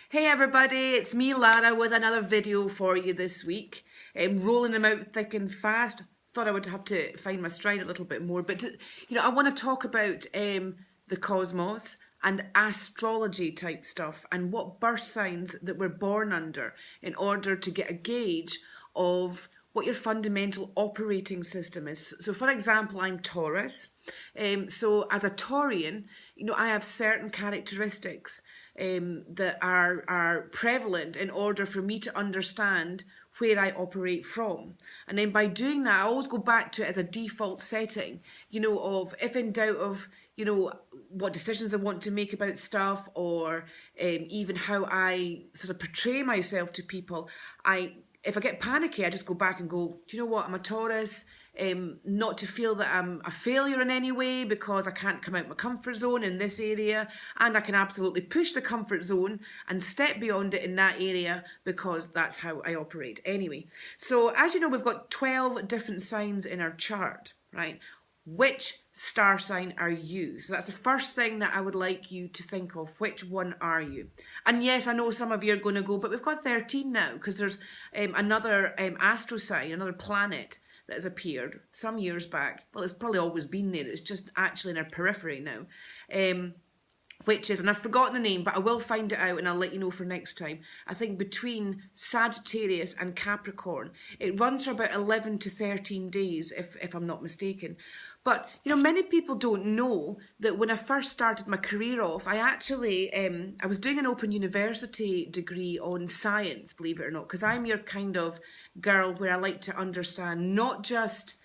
Hey everybody, it's me Lara with another video for you this week. Rolling them out thick and fast. Thought I would have to find my stride a little bit more, but I want to talk about the cosmos and astrology type stuff and what birth signs that we're born under in order to get a gauge of what your fundamental operating system is. So for example, I'm Taurus. So as a Taurian, I have certain characteristics that are prevalent in order for me to understand where I operate from. And then by doing that, I always go back to it as a default setting, of if in doubt of, what decisions I want to make about stuff, or even how I sort of portray myself to people. If I get panicky, I just go back and go, do you know what, I'm a Taurus. Not to feel that I'm a failure in any way because I can't come out my comfort zone in this area, and I can absolutely push the comfort zone and step beyond it in that area because that's how I operate anyway. So as you know, we've got 12 different signs in our chart, right? Which star sign are you? So that's the first thing that I would like you to think of. Which one are you? And yes, I know some of you are going to go, but we've got 13 now because there's another AstroSign, another planet that has appeared some years back. Well, it's probably always been there. It's just actually in our periphery now. Which is, and I've forgotten the name, but I will find it out and I'll let you know for next time. I think between Sagittarius and Capricorn. It runs for about 11 to 13 days, if I'm not mistaken. But, many people don't know that when I first started my career off, I actually, I was doing an Open University degree on science, believe it or not, because I'm your kind of girl where I like to understand not just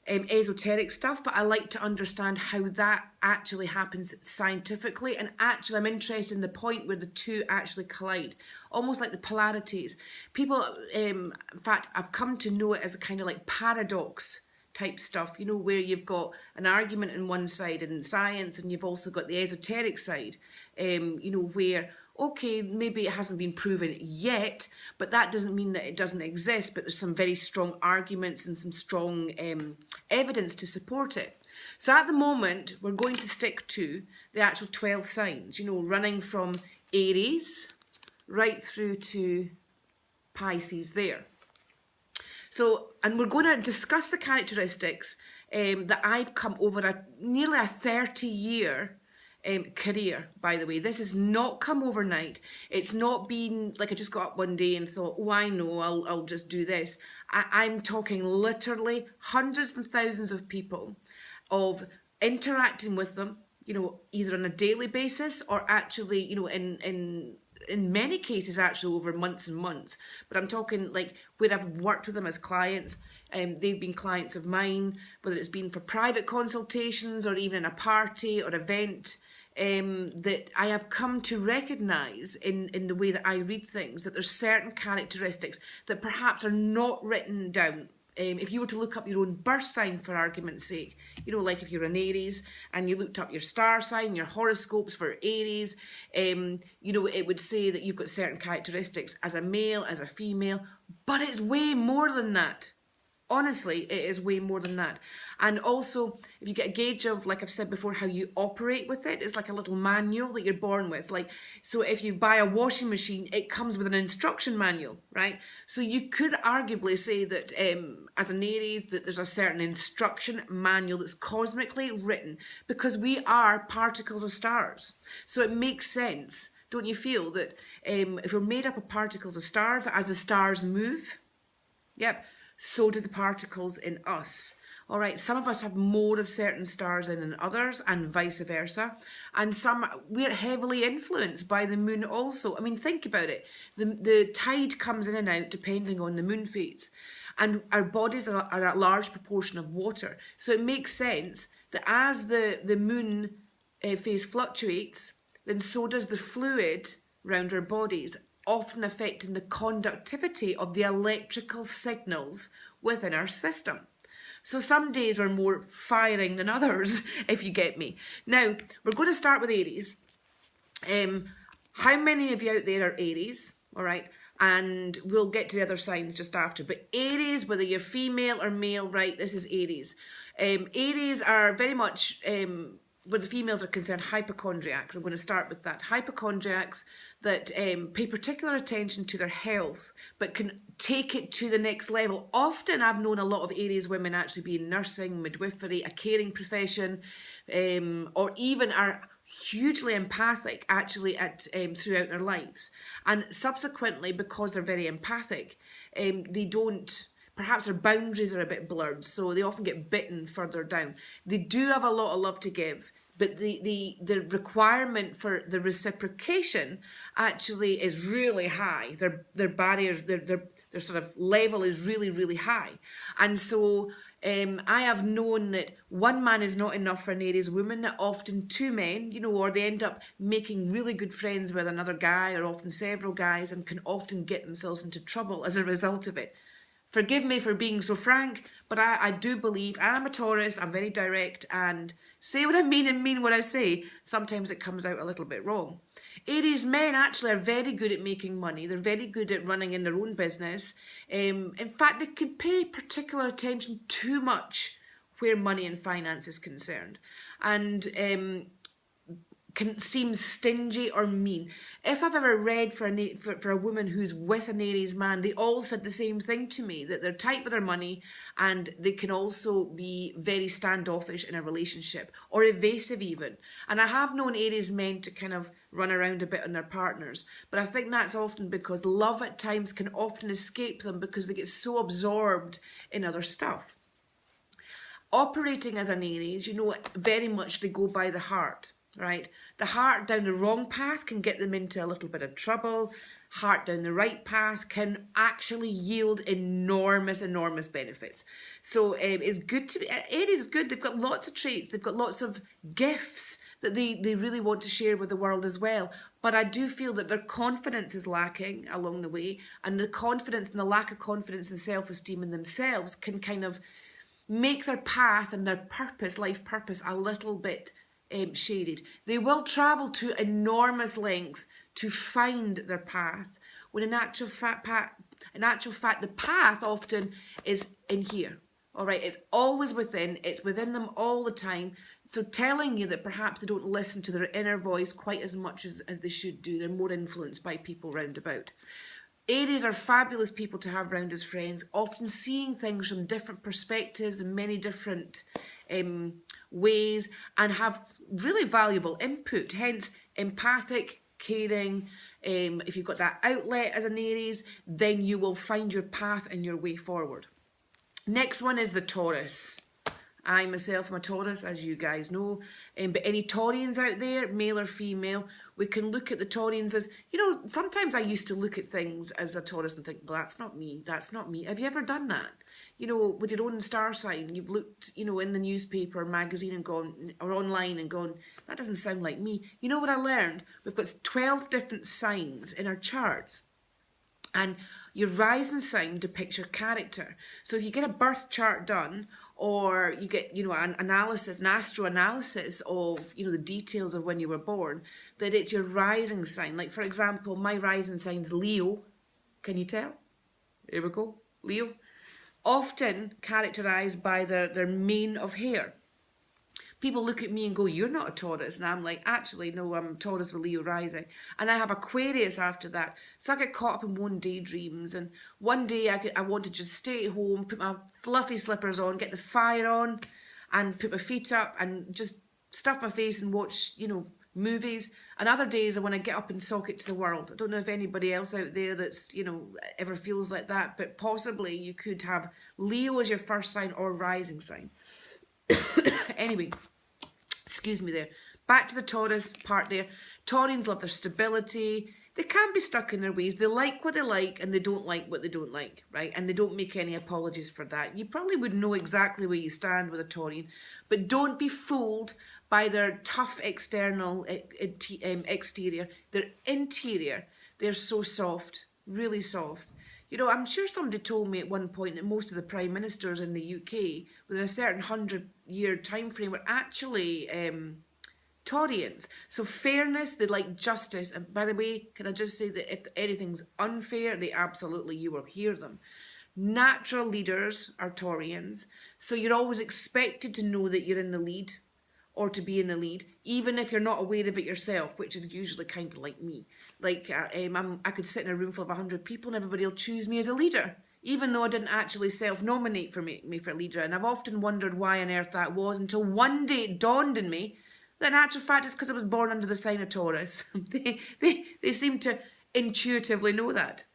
esoteric stuff, but I like to understand how that actually happens scientifically. And actually, I'm interested in the point where the two actually collide, almost like the polarities. People, in fact, I've come to know it as a kind of like paradox type stuff, where you've got an argument on one side in science, and you've also got the esoteric side, where, okay, maybe it hasn't been proven yet, but that doesn't mean that it doesn't exist, but there's some very strong arguments and some strong evidence to support it. So at the moment, we're going to stick to the actual 12 signs, running from Aries right through to Pisces there. So, and we're going to discuss the characteristics that I've come over nearly a 30-year career, by the way. This has not come overnight. It's not been like I just got up one day and thought, oh, I know, I'll just do this. I'm talking literally hundreds and thousands of people, of interacting with them, either on a daily basis or actually, in many cases actually over months and months. But I'm talking like where I've worked with them as clients. They've been clients of mine, whether it's been for private consultations or even a party or event. That I have come to recognise in the way that I read things, that there's certain characteristics that perhaps are not written down. If you were to look up your own birth sign, for argument's sake, like if you're an Aries and you looked up your star sign, your horoscopes for Aries, it would say that you've got certain characteristics as a male, as a female, but it's way more than that. Honestly, it is way more than that. And also, if you get a gauge of, like I've said before, how you operate with it, it's like a little manual that you're born with. So if you buy a washing machine, it comes with an instruction manual, right? So you could arguably say that as an Aries, that there's a certain instruction manual that's cosmically written, because we are particles of stars. So it makes sense, don't you feel, that if we're made up of particles of stars, as the stars move, yep, so do the particles in us. All right, some of us have more of certain stars in than others, and vice versa. And we're heavily influenced by the moon also. I mean, think about it. The tide comes in and out depending on the moon phase. And our bodies are a large proportion of water. So it makes sense that as the moon phase fluctuates, then so does the fluid around our bodies, often affecting the conductivity of the electrical signals within our system. So some days we're more firing than others, if you get me. Now, we're going to start with Aries. How many of you out there are Aries? All right. And we'll get to the other signs just after. But Aries, whether you're female or male, right, this is Aries. Aries are very much where the females are concerned, hypochondriacs. I'm going to start with that. Hypochondriacs that pay particular attention to their health, but can take it to the next level. Often I've known a lot of Aries women actually be in nursing, midwifery, a caring profession, or even are hugely empathic actually throughout their lives. And subsequently, because they're very empathic, they don't, perhaps their boundaries are a bit blurred, so they often get bitten further down. They do have a lot of love to give, but the requirement for the reciprocation actually is really high. Their barriers, their sort of level is really, really high. And so I have known that one man is not enough for an Aries woman, that often two men, or they end up making really good friends with another guy, or often several guys, and can often get themselves into trouble as a result of it. Forgive me for being so frank, but I do believe, I'm a Taurus, I'm very direct and say what I mean and mean what I say. Sometimes it comes out a little bit wrong. Aries men actually are very good at making money. They're very good at running in their own business. In fact, they can pay particular attention too much where money and finance is concerned. And can seem stingy or mean. If I've ever read for a woman who's with an Aries man, they all said the same thing to me, that they're tight with their money and they can also be very standoffish in a relationship or evasive even. And I have known Aries men to kind of run around a bit on their partners, but I think that's often because love at times can often escape them because they get so absorbed in other stuff. Operating as an Aries, very much they go by the heart. Right? The heart down the wrong path can get them into a little bit of trouble. Heart down the right path can actually yield enormous benefits. So it's good to be, Aries is good. They've got lots of traits. They've got lots of gifts that they really want to share with the world as well. But I do feel that their confidence is lacking along the way, and the confidence and the lack of confidence and self-esteem in themselves can kind of make their path and their purpose, life purpose, a little bit shaded. They will travel to enormous lengths to find their path, when in actual fact the path often is in here. All right, it's always within. It's within them all the time. So telling you that perhaps they don't listen to their inner voice quite as much as they should do. They're more influenced by people round about. Aries are fabulous people to have round as friends, often seeing things from different perspectives and many different ways, and have really valuable input, hence empathic, caring. If you've got that outlet as an Aries, then you will find your path and your way forward. Next one is the Taurus. I myself am a Taurus, as you guys know, but any Taurians out there, male or female, we can look at the Taurians as, sometimes I used to look at things as a Taurus and think, well, that's not me, that's not me. Have you ever done that? With your own star sign, you've looked, in the newspaper, magazine and gone, or online and gone, that doesn't sound like me. You know what I learned? We've got 12 different signs in our charts. And your rising sign depicts your character. So if you get a birth chart done, or you get, an analysis, an astro analysis of, the details of when you were born, that it's your rising sign. Like, for example, my rising sign's Leo. Can you tell? Here we go. Leo. Often characterized by their mane of hair. People look at me and go, you're not a Taurus. And I'm like, actually, no, I'm Taurus with Leo rising. And I have Aquarius after that. So I get caught up in one daydreams. And one day I want to just stay at home, put my fluffy slippers on, get the fire on, and put my feet up and just stuff my face and watch, movies. And other days I want to get up and sock it to the world. I don't know if anybody else out there that's, ever feels like that. But possibly you could have Leo as your first sign or rising sign. Anyway, excuse me there. Back to the Taurus part there. Taurians love their stability. They can be stuck in their ways. They like what they like and they don't like what they don't like, right? And they don't make any apologies for that. You probably would know exactly where you stand with a Taurian, but don't be fooled by their tough external exterior. Their interior, they're so soft, really soft. I'm sure somebody told me at one point that most of the prime ministers in the UK within a certain 100-year time frame were actually Taurians. So fairness, they like justice. And by the way, can I just say that if anything's unfair, you will hear them. Natural leaders are Taurians. So you're always expected to know that you're in the lead. or to be in the lead, even if you're not aware of it yourself, which is usually kind of like me. Like I could sit in a room full of 100 people and everybody will choose me as a leader, even though I didn't actually self-nominate for me for leader. And I've often wondered why on earth that was, until one day it dawned on me that in actual fact it's because I was born under the sign of Taurus. They seem to intuitively know that.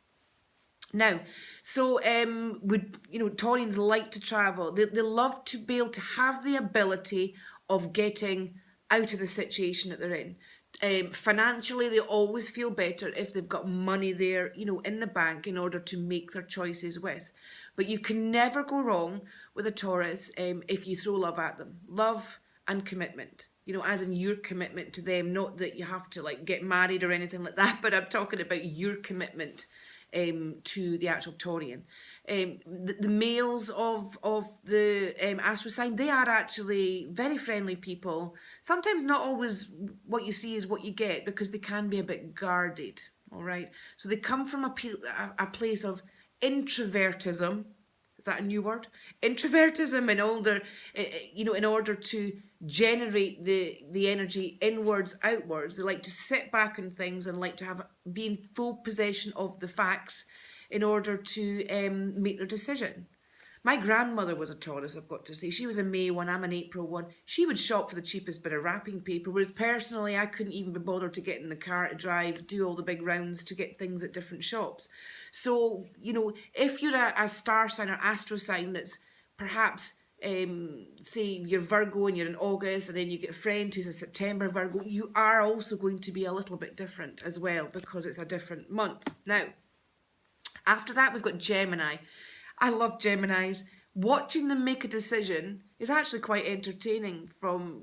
Now, so Taurians like to travel. They love to be able to have the ability of getting out of the situation that they're in. Financially, they always feel better if they've got money there, in the bank in order to make their choices with. But you can never go wrong with a Taurus if you throw love at them. Love and commitment. As in your commitment to them, not that you have to get married or anything like that, but I'm talking about your commitment to the actual Taurian. The males of the AstroSign, they are actually very friendly people. Sometimes not always what you see is what you get, because they can be a bit guarded, all right? So they come from a place of introvertism. Is that a new word? Introvertism in order to generate the energy inwards, outwards. They like to sit back on things and like to be in full possession of the facts in order to make their decision. My grandmother was a Taurus, I've got to say. She was a May one, I'm an April one. She would shop for the cheapest bit of wrapping paper, whereas personally I couldn't even be bothered to get in the car to drive, do all the big rounds to get things at different shops. So, if you're a star sign or astro sign that's perhaps, say you're Virgo and you're in August, and then you get a friend who's a September Virgo, you are also going to be a little bit different as well, because it's a different month. Now, after that, we've got Gemini. I love Geminis. Watching them make a decision is actually quite entertaining from,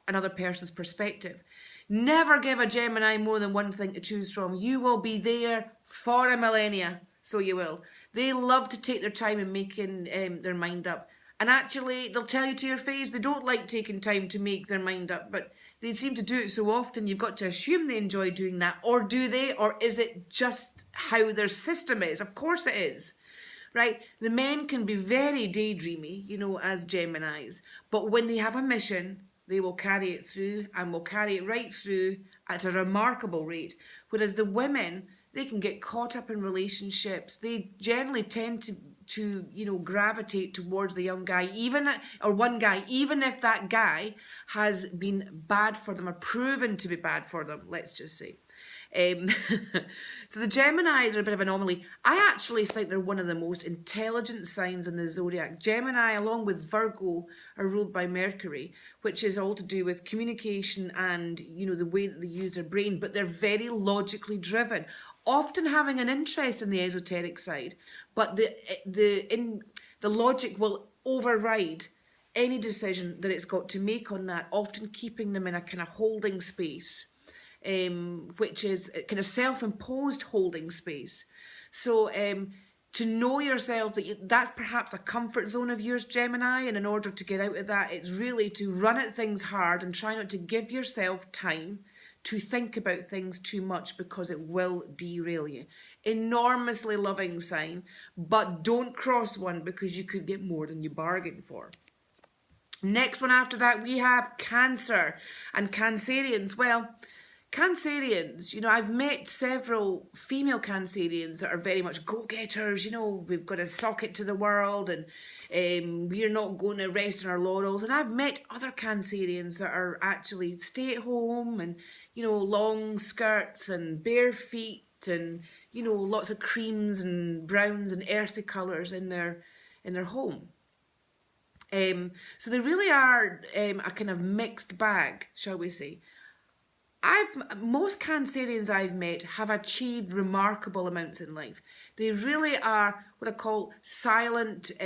another person's perspective. Never give a Gemini more than one thing to choose from. You will be there for a millennia, so you will. They love to take their time in making their mind up. And actually, they'll tell you to your face they don't like taking time to make their mind up, but they seem to do it so often, you've got to assume they enjoy doing that. Or do they? Or is it just how their system is? Of course it is. Right? The men can be very daydreamy, as Geminis, but when they have a mission, they will carry it through, and will carry it right through at a remarkable rate. Whereas the women, they can get caught up in relationships. They generally tend to gravitate towards the young guy, one guy, even if that guy has been bad for them or proven to be bad for them, let's just say. So the Geminis are a bit of an anomaly. I actually think they're one of the most intelligent signs in the zodiac. Gemini, along with Virgo, are ruled by Mercury, which is all to do with communication and, the way that they use their brain, but they're very logically driven, often having an interest in the esoteric side, but the logic will override any decision that it's got to make on that, often keeping them in a kind of holding space. Which is a kind of self-imposed holding space. So to know yourself that that's perhaps a comfort zone of yours, Gemini, and in order to get out of that, it's really to run at things hard and try not to give yourself time to think about things too much, because it will derail you. Enormously loving sign, but don't cross one, because you could get more than you bargained for. Next one after that, we have Cancer and Cancerians. Well, Cancerians, I've met several female Cancerians that are very much go-getters, we've got to sock it to the world, and we're not going to rest on our laurels. And I've met other Cancerians that are actually stay at home and, long skirts and bare feet and, lots of creams and browns and earthy colours in their home. So they really are a kind of mixed bag, shall we say. Most Cancerians I've met have achieved remarkable amounts in life. They really are what I call silently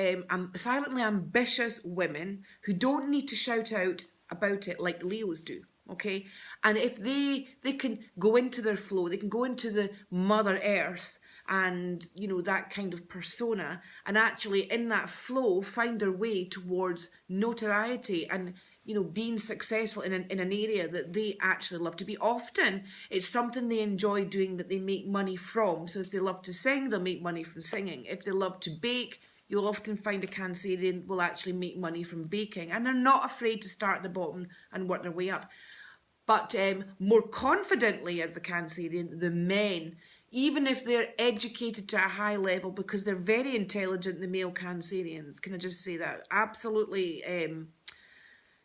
ambitious women who don't need to shout out about it like Leos do, okay? And if they can go into their flow, they can go into the Mother Earth and, that kind of persona, and actually in that flow find their way towards notoriety and, being successful in an area that they actually love to be. Often it's something they enjoy doing that they make money from. So if they love to sing, they'll make money from singing. If they love to bake, you'll often find a Cancerian will actually make money from baking, and they're not afraid to start at the bottom and work their way up. But more confidently as the Cancerian, the men, even if they're educated to a high level, because they're very intelligent, the male Cancerians, can I just say that? Absolutely,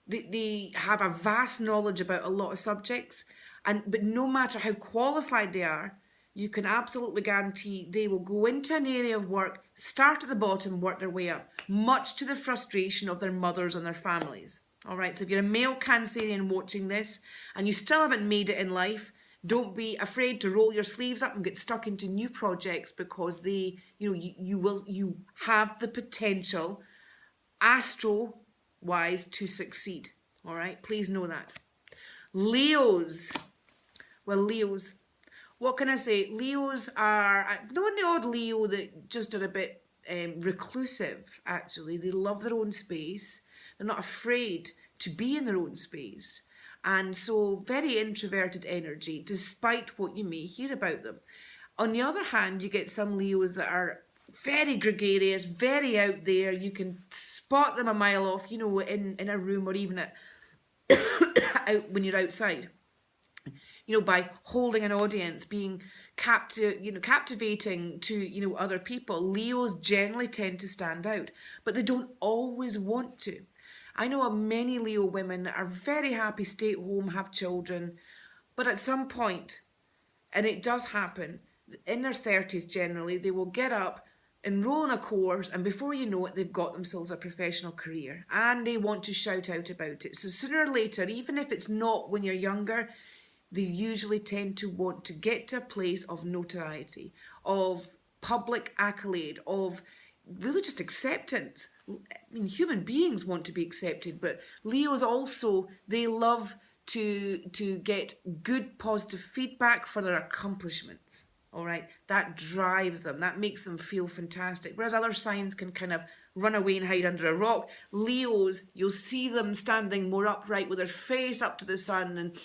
they have a vast knowledge about a lot of subjects, but no matter how qualified they are, you can absolutely guarantee they will go into an area of work, start at the bottom, work their way up, much to the frustration of their mothers and their families. All right, so if you're a male Cancerian watching this and you still haven't made it in life, don't be afraid to roll your sleeves up and get stuck into new projects, because you have the potential, astro-wise, to succeed. All right, please know that. Leos. Well, Leos, what can I say? Leos are, not the odd Leo that just are a bit reclusive, actually. They love their own space. They're not afraid to be in their own space. And so very introverted energy, despite what you may hear about them. On the other hand, you get some Leos that are very gregarious, very out there. You can spot them a mile off, in a room, or even out when you're outside. By holding an audience, being captivating to, other people. Leos generally tend to stand out, but they don't always want to. I know many Leo women are very happy, stay at home, have children, but at some point, and it does happen, in their 30s generally, they will get up, enroll in a course, and before you know it, they've got themselves a professional career, and they want to shout out about it. So sooner or later, even if it's not when you're younger, they usually tend to want to get to a place of notoriety, of public accolade, of really just acceptance. I mean, human beings want to be accepted, but Leos also, they love to get good positive feedback for their accomplishments. All right, that drives them, that makes them feel fantastic. Whereas other signs can kind of run away and hide under a rock. Leos, you'll see them standing more upright with their face up to the sun and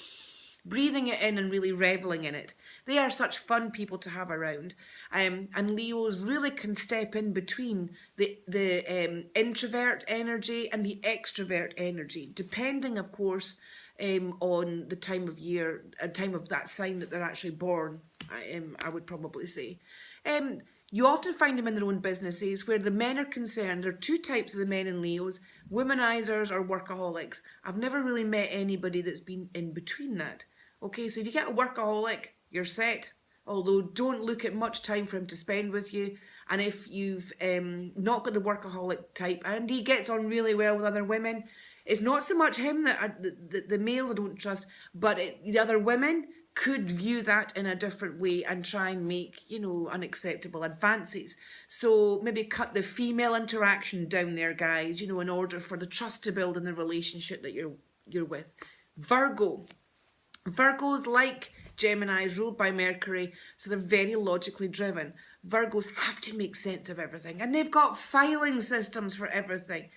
breathing it in and really reveling in it. They are such fun people to have around. And Leos really can step in between the introvert energy and the extrovert energy, depending, of course, on the time of year, time of that sign that they're actually born, I would probably say. You often find them in their own businesses. Where the men are concerned, there are two types of the men in Leos: womanizers or workaholics. I've never really met anybody that's been in between that. Okay, so if you get a workaholic, you're set. Although don't look at much time for him to spend with you. And if you've not got the workaholic type and he gets on really well with other women, it's not so much him that the males I don't trust, but the other women could view that in a different way and try and make, unacceptable advances. So maybe cut the female interaction down there, guys, in order for the trust to build in the relationship that you're with. Virgo. Virgos, like Geminis, ruled by Mercury, so they're very logically driven. Virgos have to make sense of everything, and they've got filing systems for everything.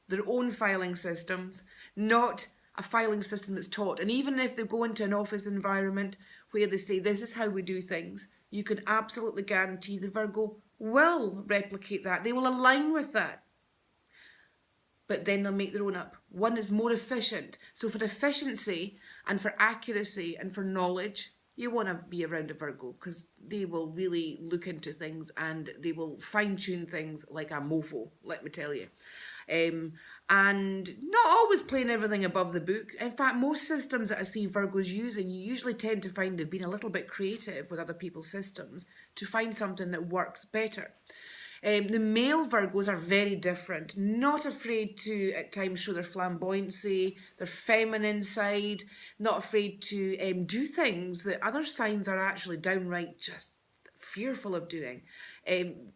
Their own filing systems, not a filing system that's taught. And even if they go into an office environment where they say, this is how we do things, you can absolutely guarantee the Virgo will replicate that. They will align with that. But then they'll make their own up. One is more efficient. So for efficiency and for accuracy and for knowledge, you want to be around a Virgo, because they will really look into things and they will fine-tune things like a mofo, let me tell you. And not always playing everything above the book. In fact, most systems that I see Virgos using, you usually tend to find they've been a little bit creative with other people's systems to find something that works better. The male Virgos are very different, not afraid to at times show their flamboyancy, their feminine side, not afraid to do things that other signs are actually downright just fearful of doing.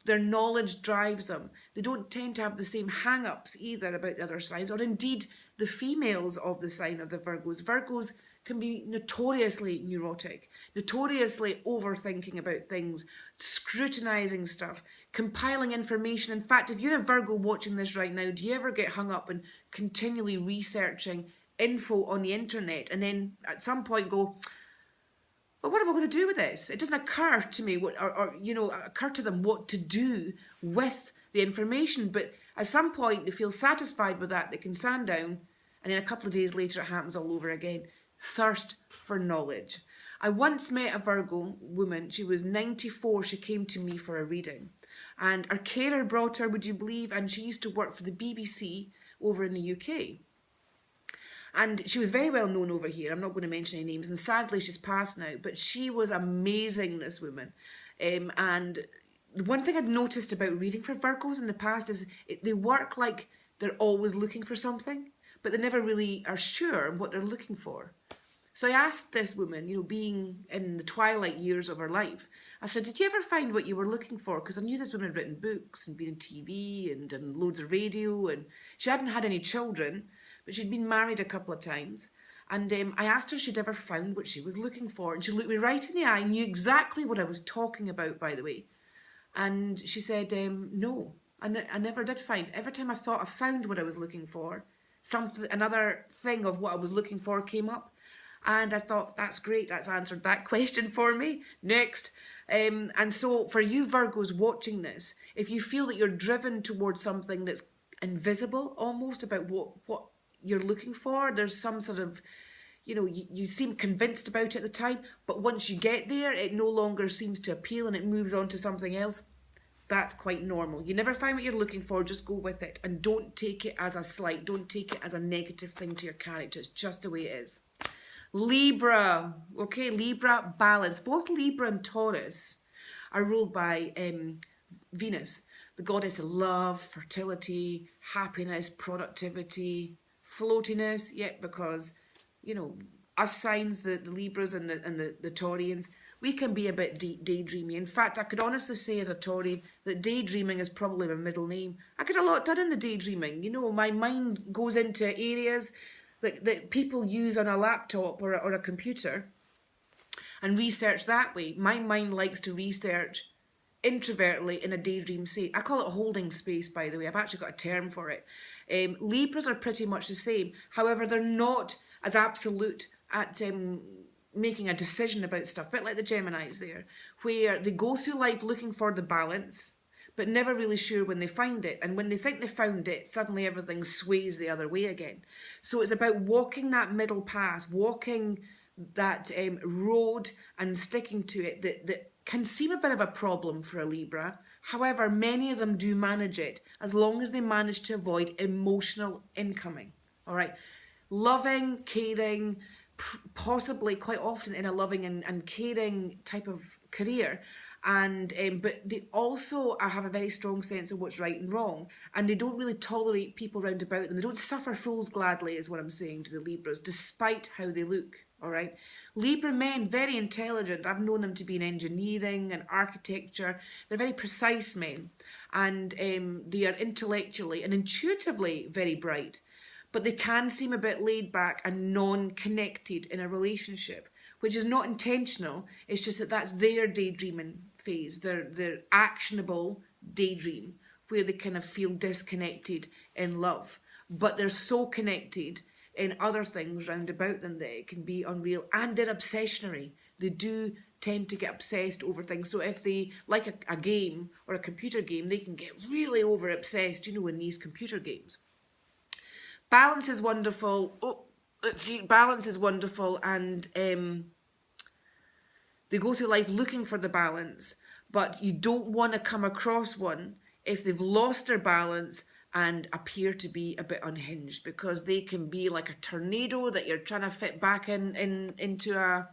Their knowledge drives them. They don't tend to have the same hang-ups either about the other signs, or indeed the females of the sign of the Virgos. Virgos can be notoriously neurotic, notoriously overthinking about things, scrutinizing stuff, compiling information. In fact, if you're a Virgo watching this right now, do you ever get hung up in continually researching info on the internet and then at some point go, but what am I going to do with this? It doesn't occur to me occur to them what to do with the information, but at some point they feel satisfied with that, they can stand down, and then a couple of days later it happens all over again. Thirst for knowledge. I once met a Virgo woman. She was 94. She came to me for a reading, and her carer brought her, would you believe, and she used to work for the BBC over in the UK. And she was very well known over here. I'm not going to mention any names, and sadly she's passed now, but she was amazing, this woman. And one thing I'd noticed about reading for Virgos in the past is they work like they're always looking for something, but they never really are sure what they're looking for. So I asked this woman, being in the twilight years of her life, I said, did you ever find what you were looking for? Because I knew this woman had written books and been on TV and done loads of radio, and she hadn't had any children, but she'd been married a couple of times. And I asked her if she'd ever found what she was looking for. And she looked me right in the eye, knew exactly what I was talking about, by the way. And she said, no, I never did find. Every time I thought I found what I was looking for, another thing of what I was looking for came up. And I thought, that's great, that's answered that question for me. Next. And so for you Virgos watching this, if you feel that you're driven towards something that's invisible almost about what you're looking for, there's some sort of, you seem convinced about it at the time, but once you get there, it no longer seems to appeal and it moves on to something else. That's quite normal. You never find what you're looking for, just go with it. And don't take it as a slight, don't take it as a negative thing to your character. It's just the way it is. Libra, okay, Libra, balance. Both Libra and Taurus are ruled by Venus, the goddess of love, fertility, happiness, productivity, floatiness. Yet because, us signs, the Libras and the Taurians, we can be a bit daydreamy. In fact, I could honestly say as a Taurian that daydreaming is probably my middle name. I get a lot done in the daydreaming. My mind goes into areas that people use on a laptop or a computer and research that way. My mind likes to research introvertly in a daydream state. I call it a holding space, by the way. I've actually got a term for it. Libras are pretty much the same. However, they're not as absolute at making a decision about stuff, a bit like the Geminis there, where they go through life looking for the balance, but never really sure when they find it. And when they think they found it, suddenly everything sways the other way again. So it's about walking that middle path, walking that road and sticking to it that can seem a bit of a problem for a Libra. However, many of them do manage it as long as they manage to avoid emotional incoming. All right. Loving, caring, possibly quite often in a loving and caring type of career. And but they also have a very strong sense of what's right and wrong, and they don't really tolerate people round about them. They don't suffer fools gladly, is what I'm saying to the Libras, despite how they look. All right, Libra men, very intelligent. I've known them to be in engineering and architecture. They're very precise men, and they are intellectually and intuitively very bright, but they can seem a bit laid back and non-connected in a relationship, which is not intentional. It's just that that's their daydreaming phase, their actionable daydream, where they kind of feel disconnected in love. But they're so connected in other things round about them that it can be unreal. And they're obsessionary. They do tend to get obsessed over things. So if they like a game or a computer game, they can get really over obsessed, in these computer games. Balance is wonderful. Balance is wonderful, and they go through life looking for the balance, but you don't want to come across one if they've lost their balance and appear to be a bit unhinged, because they can be like a tornado that you're trying to fit back into a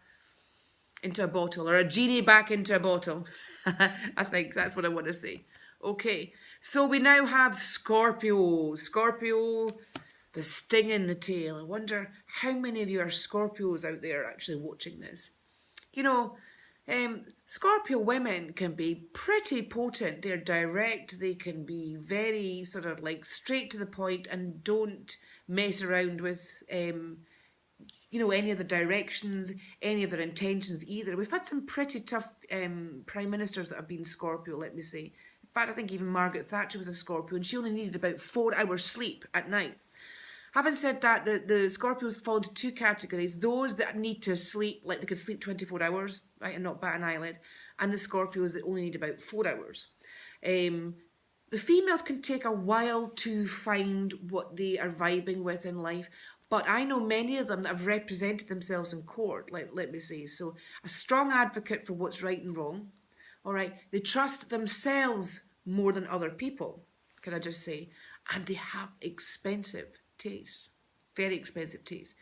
bottle, or a genie back into a bottle. I think that's what I want to say. Okay, so we now have Scorpio. Scorpio, the sting in the tail. I wonder how many of you are Scorpios out there actually watching this. Scorpio women can be pretty potent. They're direct. They can be very sort of like straight to the point and don't mess around with, any of the directions, any of their intentions either. We've had some pretty tough prime ministers that have been Scorpio, let me say. In fact, I think even Margaret Thatcher was a Scorpio, and she only needed about 4 hours sleep at night. Having said that, the Scorpios fall into 2 categories. Those that need to sleep, like they could sleep 24 hours, right, and not bat an eyelid. And the Scorpios that only need about 4 hours. The females can take a while to find what they are vibing with in life, but I know many of them that have represented themselves in court, let me say. So, a strong advocate for what's right and wrong. All right, they trust themselves more than other people, can I just say? And they have expensive tastes, very expensive tastes.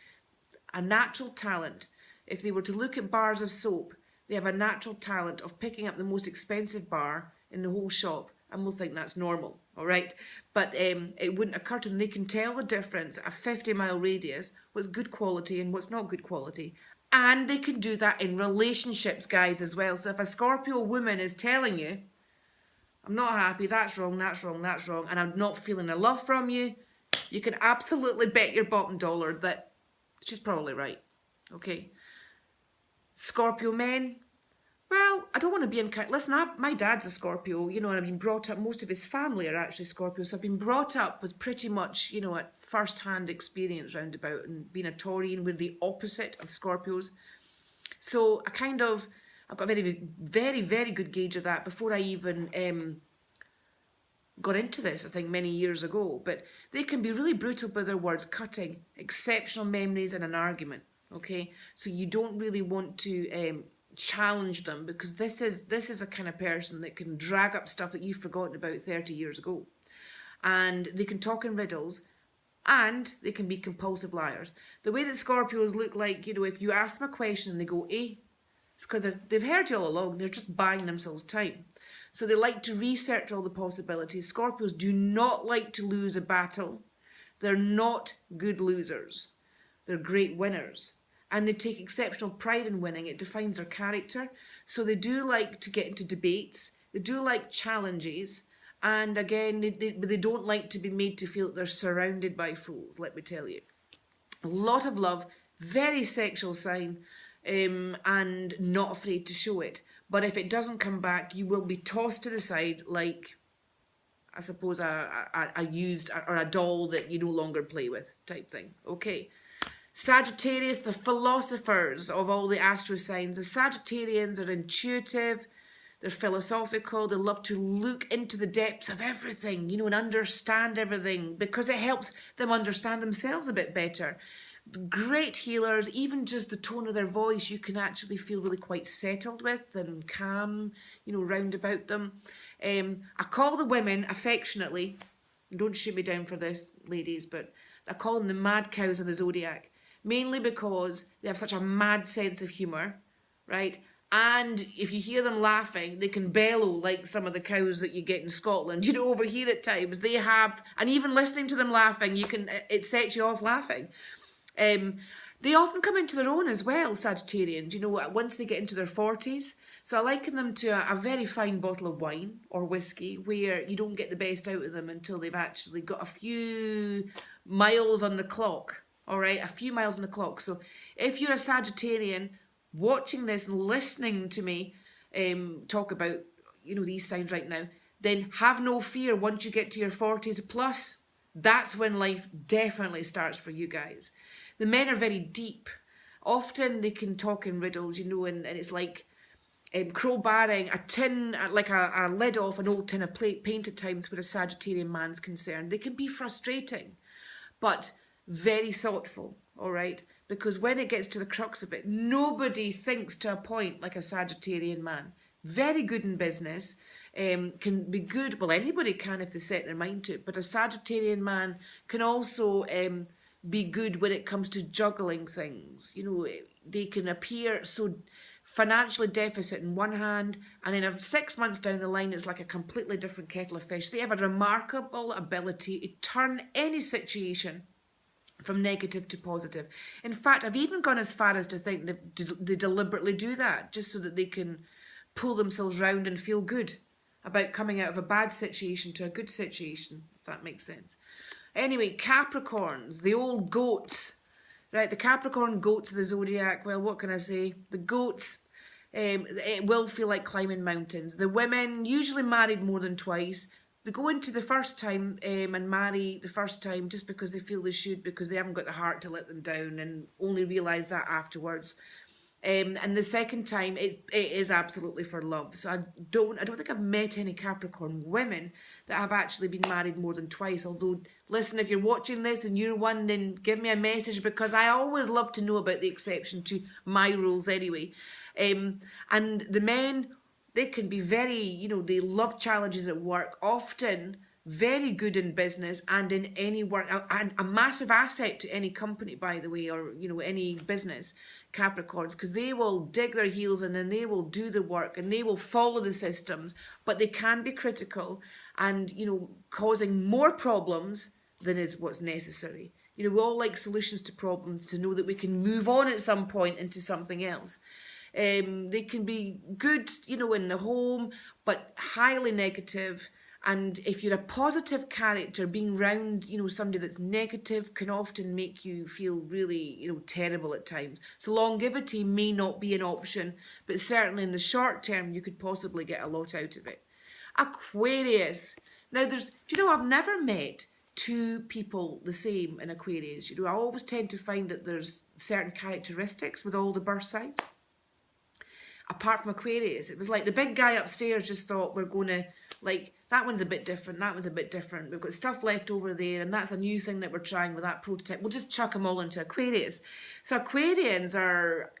A natural talent. If they were to look at bars of soap, they have a natural talent of picking up the most expensive bar in the whole shop, and we'll think that's normal, all right? But it wouldn't occur to them. They can tell the difference at a 50-mile radius, what's good quality and what's not good quality. And they can do that in relationships, guys, as well. So if a Scorpio woman is telling you, I'm not happy, that's wrong, that's wrong, that's wrong, and I'm not feeling a love from you, you can absolutely bet your bottom dollar that she's probably right, okay? Scorpio men, well, I don't want to be in... Listen, my dad's a Scorpio, you know, and I've been brought up... Most of his family are actually Scorpios, so I've been brought up with pretty much, you know, a first-hand experience roundabout, and being a Taurian, we're the opposite of Scorpios. So I've got a very, very, very good gauge of that before I even got into this, I think, many years ago. But they can be really brutal with their words, cutting, exceptional memories in an argument, okay? So you don't really want to challenge them, because this is a kind of person that can drag up stuff that you've forgotten about 30 years ago. And they can talk in riddles, and they can be compulsive liars. The way that Scorpios look like, you know, if you ask them a question and they go, it's because they've heard you all along. They're just buying themselves time. So they like to research all the possibilities. Scorpios do not like to lose a battle. They're not good losers. They're great winners. And they take exceptional pride in winning. It defines their character. So they do like to get into debates. They do like challenges. And again, they don't like to be made to feel that they're surrounded by fools, let me tell you. A lot of love, very sexual sign, and not afraid to show it. But if it doesn't come back, you will be tossed to the side like, I suppose, a used or a doll that you no longer play with type thing. Okay. Sagittarius, the philosophers of all the astro signs. The Sagittarians are intuitive, they're philosophical, they love to look into the depths of everything, you know, and understand everything, because it helps them understand themselves a bit better. Great healers, even just the tone of their voice, you can actually feel really quite settled with and calm, you know, round about them. I call the women affectionately, don't shoot me down for this, ladies, but I call them the mad cows of the zodiac. Mainly because they have such a mad sense of humour, right? And if you hear them laughing, they can bellow like some of the cows that you get in Scotland. You know, over here at times they have, and even listening to them laughing, it sets you off laughing. They often come into their own as well, Sagittarians, you know, once they get into their 40s. So I liken them to a very fine bottle of wine or whiskey, where you don't get the best out of them until they've actually got a few miles on the clock. All right, a few miles on the clock. So if you're a Sagittarian watching this and listening to me talk about, you know, these signs right now, then have no fear. Once you get to your 40s plus, that's when life definitely starts for you guys. The men are very deep. Often they can talk in riddles, you know, and it's like crowbarring a tin, like a lid off an old tin of paint at times where a Sagittarian man's concerned. They can be frustrating, but very thoughtful, all right? Because when it gets to the crux of it, nobody thinks to a point like a Sagittarian man. Very good in business, can be good, well, anybody can if they set their mind to it, but a Sagittarian man can also be good when it comes to juggling things. You know, they can appear so financially deficit in one hand, and then 6 months down the line, it's like a completely different kettle of fish. They have a remarkable ability to turn any situation from negative to positive. In fact, I've even gone as far as to think that they deliberately do that just so that they can pull themselves round and feel good about coming out of a bad situation to a good situation, if that makes sense. Anyway, Capricorns, the old goats, right? The Capricorn goats of the zodiac, well, what can I say? The goats, it will feel like climbing mountains. The women, usually married more than twice, they go into the first time and marry the first time just because they feel they should, because they haven't got the heart to let them down, and only realise that afterwards. And the second time, it is absolutely for love. So I don't think I've met any Capricorn women that have actually been married more than twice. Although, listen, if you're watching this and you're one, then give me a message, because I always love to know about the exception to my rules anyway. And the men, they can be very, they love challenges at work, often very good in business and in any work, and a massive asset to any company, by the way, or any business, Capricorns, because they will dig their heels in and they will do the work and they will follow the systems, but they can be critical and causing more problems than is what's necessary. We all like solutions to problems, to know that we can move on at some point into something else. They can be good, in the home, but highly negative. And if you're a positive character, being around, somebody that's negative can often make you feel really, terrible at times. So longevity may not be an option, but certainly in the short term, you could possibly get a lot out of it. Aquarius. Now, I've never met two people the same in Aquarius. I always tend to find that there's certain characteristics with all the birth signs. Apart from Aquarius, it was like the big guy upstairs just thought, we're going to, that one's a bit different, that one's a bit different, we've got stuff left over there, and that's a new thing that we're trying with that prototype. We'll just chuck them all into Aquarius. So Aquarians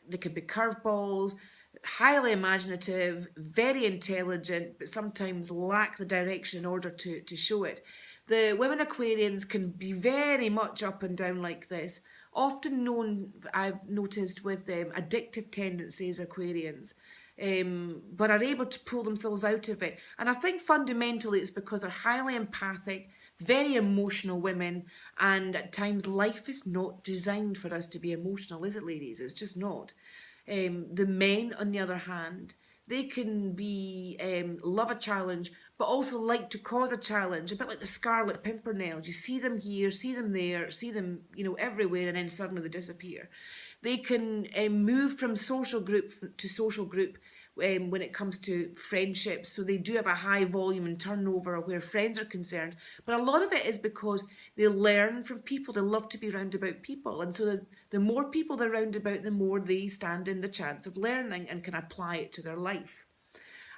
they could be curveballs, highly imaginative, very intelligent, but sometimes lack the direction in order to show it. The women Aquarians can be very much up and down like this. Often known, I've noticed, with addictive tendencies, Aquarians, but are able to pull themselves out of it. And I think fundamentally it's because they're highly empathic, very emotional women, and at times life is not designed for us to be emotional, is it, ladies? It's just not. The men, on the other hand, they can be love a challenge, but also like to cause a challenge, a bit like the Scarlet Pimpernels. You see them here, see them there, see them, everywhere, and then suddenly they disappear. They can move from social group to social group when it comes to friendships. So they do have a high volume and turnover where friends are concerned. But a lot of it is because they learn from people. They love to be round about people. And so the more people they're round about, the more they stand in the chance of learning and can apply it to their life.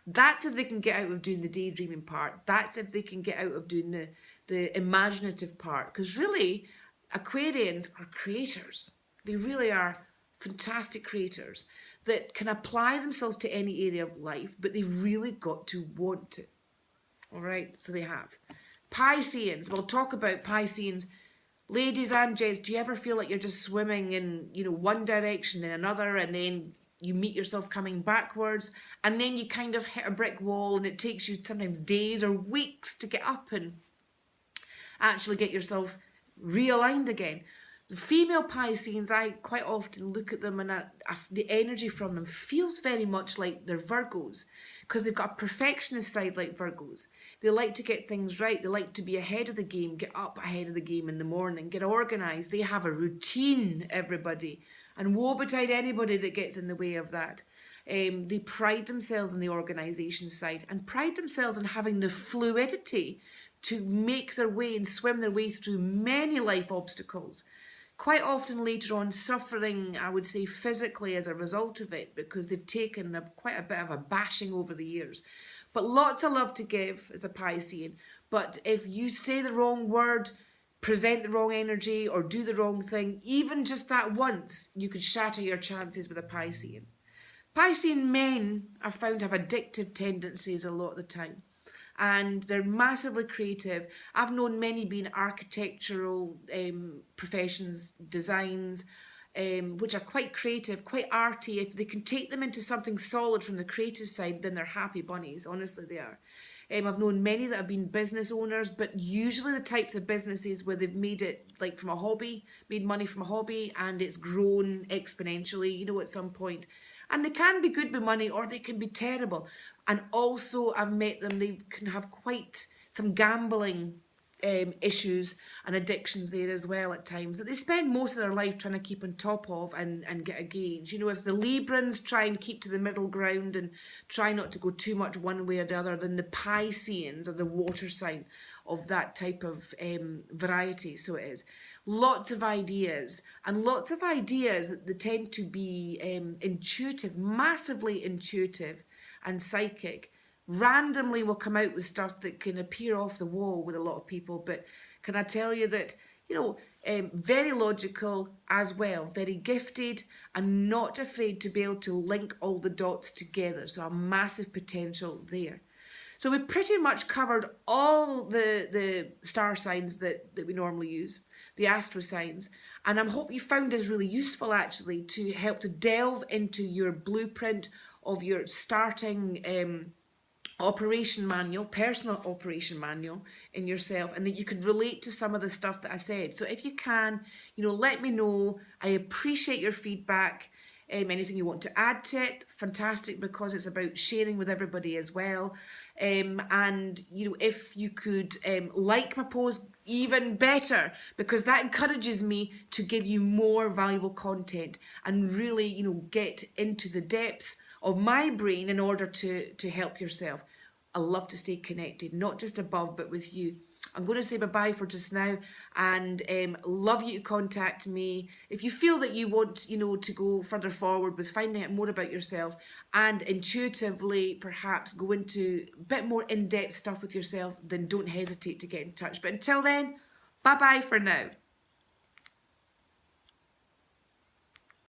That's if they can get out of doing the daydreaming part. That's if they can get out of doing the imaginative part. Because really, Aquarians are creators. They really are fantastic creators that can apply themselves to any area of life, but they've really got to want to. All right, so they have. Pisceans, we'll talk about Pisceans. Ladies and gents, do you ever feel like you're just swimming in, one direction and another, and then you meet yourself coming backwards, and then you kind of hit a brick wall, and it takes you sometimes days or weeks to get up and actually get yourself realigned again? The female Pisceans, I quite often look at them, and the energy from them feels very much like they're Virgos, because they've got a perfectionist side like Virgos. They like to get things right. They like to be ahead of the game, get up ahead of the game in the morning, get organised. They have a routine, everybody. And woe betide anybody that gets in the way of that. They pride themselves on the organisation side and pride themselves on having the fluidity to make their way and swim their way through many life obstacles. Quite often later on suffering, I would say, physically as a result of it, because they've taken quite a bit of a bashing over the years. But lots of love to give as a Piscean. But if you say the wrong word, present the wrong energy, or do the wrong thing, even just that once, you could shatter your chances with a Piscean. Piscean men, I've found, have addictive tendencies a lot of the time. And they're massively creative. I've known many being architectural professions, designs, which are quite creative, quite arty. If they can take them into something solid from the creative side, then they're happy bunnies. Honestly, they are. I've known many that have been business owners, but usually the types of businesses where they've made it like from a hobby, made money from a hobby, and it's grown exponentially, at some point. And they can be good with money, or they can be terrible. And also, I've met them, they can have quite some gambling issues and addictions there as well at times, that they spend most of their life trying to keep on top of and get a gauge. If the Librans try and keep to the middle ground and try not to go too much one way or the other, then the Pisceans are the water sign of that type of variety, so it is. lots of ideas, and lots of ideas that they tend to be intuitive, massively intuitive and psychic. Randomly will come out with stuff that can appear off the wall with a lot of people, but can I tell you that, very logical as well, very gifted, and not afraid to be able to link all the dots together. So a massive potential there. So we pretty much covered all the star signs that we normally use, the AstroSigns. And I hope you found this really useful actually to help to delve into your blueprint of your starting operation manual, personal operation manual in yourself, and that you could relate to some of the stuff that I said. So if you can, let me know. I appreciate your feedback. Anything you want to add to it, fantastic, because it's about sharing with everybody as well. And if you could like my post, even better, because that encourages me to give you more valuable content and really get into the depths of my brain in order to help yourself. I love to stay connected, not just above but with you. I'm going to say bye-bye for just now, and love you to contact me if you feel that you want, to go further forward with finding out more about yourself and intuitively perhaps go into a bit more in-depth stuff with yourself. Then don't hesitate to get in touch. But until then, bye-bye for now.